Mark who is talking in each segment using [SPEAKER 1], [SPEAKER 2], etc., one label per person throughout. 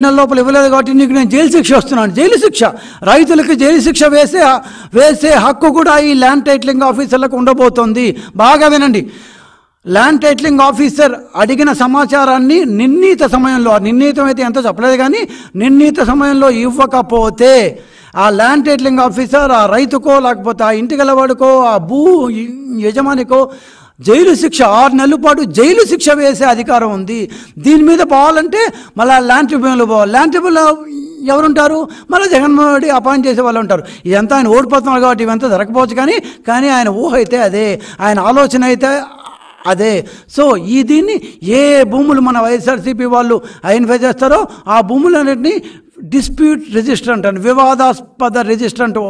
[SPEAKER 1] నెల లోపల ఇవ్వలేదు కాబట్టి నీకు నేను జైలు శిక్ష వస్తున్నాను. జైలు శిక్ష, రైతులకు జైలు శిక్ష వేసే హక్కు కూడా ఈ ల్యాండ్ టైటిలింగ్ ఆఫీసర్లకు ఉండబోతోంది. బాగా వినండి. ల్యాండ్ టైటిలింగ్ ఆఫీసర్ అడిగిన సమాచారాన్ని నిర్ణీత సమయంలో, నిర్ణీతం అయితే ఎంతో చెప్పలేదు కానీ నిర్ణీత సమయంలో ఇవ్వకపోతే ఆ ల్యాండ్ టైటిలింగ్ ఆఫీసర్ ఆ రైతుకో లేకపోతే ఆ ఇంటి గలవాడికో ఆ భూ యజమానికో జైలు శిక్ష, 6 నెలల పాటు జైలు శిక్ష వేసే అధికారం ఉంది. దీని మీద పోవాలంటే మళ్ళీ ల్యాండ్ ట్రిబ్యునల్ పోవాలి. ల్యాండ్ ట్రిబ్యునల్ ఎవరుంటారు? మళ్ళీ జగన్మోహన్ రెడ్డి అపాయింట్ చేసే వాళ్ళు ఉంటారు. ఇదంతా ఆయన ఓడిపోతున్నారు కాబట్టి ఇవంతా జరగకపోవచ్చు కానీ ఆయన ఊహ అయితే అదే, ఆయన ఆలోచన అయితే అదే. సో దీన్ని ఏ భూములు మన వైఎస్ఆర్సీపీ వాళ్ళు ఐడెంటిఫై చేస్తారో ఆ భూములన్నింటినీ డిస్ప్యూట్ రిజిస్టర్ అంటారు, వివాదాస్పద రిజిస్టర్ అంటూ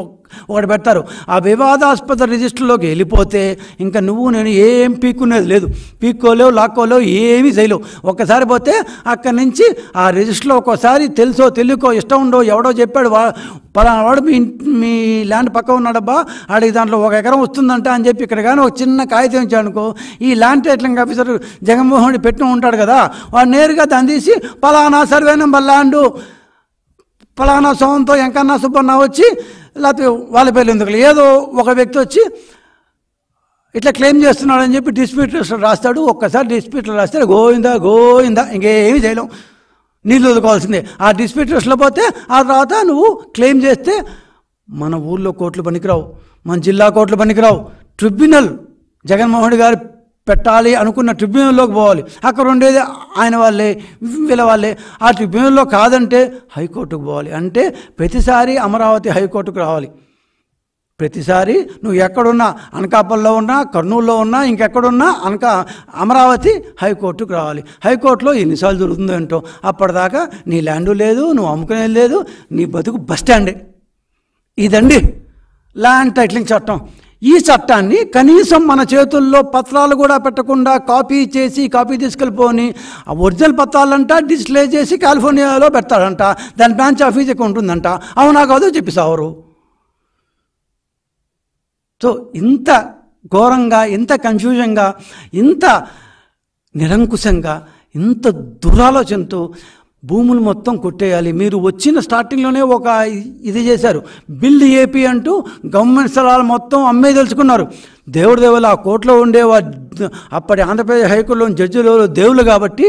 [SPEAKER 1] ఒకటి పెడతారు. ఆ వివాదాస్పద రిజిస్టర్లోకి వెళ్ళిపోతే ఇంకా నేను ఏం పీక్కునేది లేదు, పీక్కోలేవు, లాక్కోలేవు, ఏమీ చేయలేవు. ఒక్కసారి పోతే అక్కడి నుంచి ఆ రిజిస్టర్లో ఒక్కోసారి తెలుసో తెలియకో ఇష్టం ఉండో ఎవడో చెప్పాడు పలానా వాడు మీ ల్యాండ్ పక్క ఉన్నాడబ్బా, ఆడికి దాంట్లో 1 ఎకరం వస్తుందంట అని చెప్పి ఇక్కడ కానీ ఒక చిన్న కాగితం ఇచ్చాడనుకో, ఈ land titling officer Jaganmohan Reddy పెట్టిన ఉంటాడు కదా, వాడు నేరుగా దాన్ని తీసి పలానా సర్వే నెంబర్ ల్యాండు పలానా సోమంతో ఎంకన్నా సుబ్బన్న వచ్చి లేకపోతే వాళ్ళ పేర్లు ఎందుకు ఏదో ఒక వ్యక్తి వచ్చి ఇట్లా క్లెయిమ్ చేస్తున్నాడని చెప్పి డిస్ప్యూట్ రాస్తాడు. ఒక్కసారి డిస్ప్యూట్లో రాస్తే గోయిందా ఇంకేమీ చేయలేం, నీళ్ళు వదుకోవాల్సిందే. ఆ డిస్ప్యూట్ లిస్ట్లో పోతే ఆ తర్వాత నువ్వు క్లెయిమ్ చేస్తే మన ఊళ్ళో కోర్టులు పనికిరావు, మన జిల్లా కోర్టులు పనికిరావు. ట్రిబ్యునల్ జగన్మోహన్ రెడ్డి గారు పెట్టాలి అనుకున్న ట్రిబ్యునల్లోకి పోవాలి. అక్కడ ఉండేది ఆయన వాళ్ళే, వీళ్ళ వాళ్ళే. ఆ ట్రిబ్యునల్లో కాదంటే హైకోర్టుకు పోవాలి. అంటే ప్రతిసారి అమరావతి హైకోర్టుకు రావాలి. ప్రతిసారి నువ్వు ఎక్కడున్నా, అనకాపల్లిలో ఉన్నా, కర్నూలులో ఉన్నా, ఇంకెక్కడున్నా అమరావతి హైకోర్టుకు రావాలి. హైకోర్టులో ఎన్నిసార్లు జరుగుతుందో ఏంటో, అప్పటిదాకా నీ ల్యాండు లేదు, నువ్వు అమ్ముకునేది లేదు, నీ బతుకు బస్ స్టాండే. ఇదండి ల్యాండ్ టైటిలింగ్ చట్టం. ఈ చట్టాన్ని కనీసం మన చేతుల్లో పత్రాలు కూడా పెట్టకుండా కాపీ తీసుకెళ్ళిపోని ఒరిజినల్ పత్రాలంట డిస్ప్లే చేసి కాలిఫోర్నియాలో పెడతాడంట, దాని బ్రాంచ్ ఆఫీస్ ఎక్కువ ఉంటుందంట. అవునా కాదో చెప్పిసావరు. సో ఇంత ఘోరంగా, ఇంత కన్ఫ్యూజన్గా, ఇంత నిరంకుశంగా, ఇంత దురాలోచనతో భూములు మొత్తం కొట్టేయాలి. మీరు వచ్చిన స్టార్టింగ్లోనే ఒక ఇది చేశారు, బిల్డ్ ఏపీ అంటూ గవర్నమెంట్ స్థలాలు మొత్తం అమ్మే తెలుసుకున్నారు. దేవుడు ఆ కోర్టులో ఉండే అప్పటి ఆంధ్రప్రదేశ్ హైకోర్టులోని జడ్జిలు దేవుళ్ళు కాబట్టి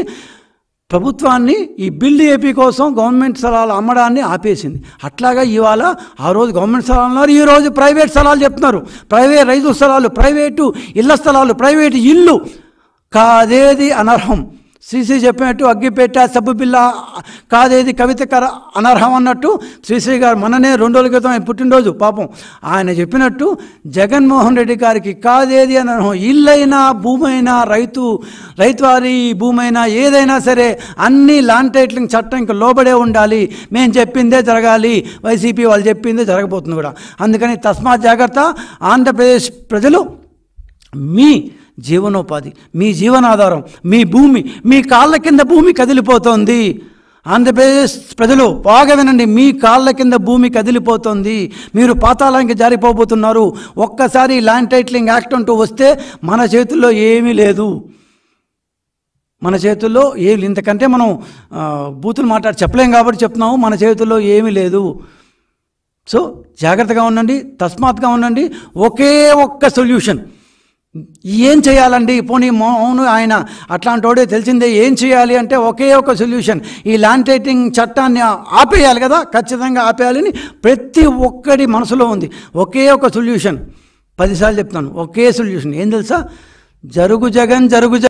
[SPEAKER 1] ప్రభుత్వాన్ని ఈ బిల్డ్ ఏపీ కోసం గవర్నమెంట్ స్థలాలు అమ్మడాన్ని ఆపేసింది. అట్లాగా ఇవాళ ఆ రోజు గవర్నమెంట్ స్థలాలు అన్నారు, ఈరోజు ప్రైవేట్ స్థలాలు చెప్తున్నారు. ప్రైవేట్ రైతు స్థలాలు, ప్రైవేటు ఇళ్ల స్థలాలు, ప్రైవేటు ఇల్లు కాదేది అనర్హం. శ్రీశ్రీ చెప్పినట్టు అగ్గిపేట సబ్బు బిల్ల కాదేది కవిత అనర్హం అన్నట్టు శ్రీశ్రీ గారు మొన్ననే 2 రోజుల క్రితం ఆయన పుట్టినరోజు పాపం, ఆయన చెప్పినట్టు జగన్మోహన్ రెడ్డి గారికి కాదేది అనర్హం. ఇల్లైనా భూమైనా రైతువారి భూమైనా ఏదైనా సరే అన్ని ల్యాండ్ టైటిలింగ్ చట్టంకి లోబడే ఉండాలి. మేము చెప్పిందే జరగాలి, వైసీపీ వాళ్ళు చెప్పిందే జరగబోతుంది కూడా. అందుకని తస్మాత్ జాగ్రత్త. ఆంధ్రప్రదేశ్ ప్రజలు మీ జీవనోపాధి, మీ జీవనాధారం, మీ భూమి, మీ కాళ్ళ కింద భూమి కదిలిపోతోంది. ఆంధ్రప్రదేశ్ ప్రజలు బాగా వినండి, మీ కాళ్ళ కింద భూమి కదిలిపోతుంది. మీరు పాతాళానికి జారిపోబోతున్నారు. ఒక్కసారి ల్యాండ్ టైటిలింగ్ యాక్ట్ అంటూ వస్తే మన చేతుల్లో ఏమీ లేదు. మన చేతుల్లో ఇంతకంటే మనం బూతులు మాట్లాడి చెప్పలేం కాబట్టి చెప్తున్నాము, మన చేతుల్లో ఏమీ లేదు. సో జాగ్రత్తగా ఉండండి, తస్మాత్గా ఉండండి. ఒకే ఒక్క సొల్యూషన్. ఏం చేయాలండి? పోనీ అవును ఆయన అట్లాంటి వాడే తెలిసిందే, ఏం చేయాలి అంటే ఒకే ఒక సొల్యూషన్, ఈ ల్యాండ్ టైటిలింగ్ చట్టాన్ని ఆపేయాలి కదా, ఖచ్చితంగా ఆపేయాలని ప్రతి ఒక్కడి మనసులో ఉంది. ఒకే ఒక సొల్యూషన్, 10 సార్లు చెప్తాను, ఒకే సొల్యూషన్. ఏం తెలుసా? జరుగు జగన్.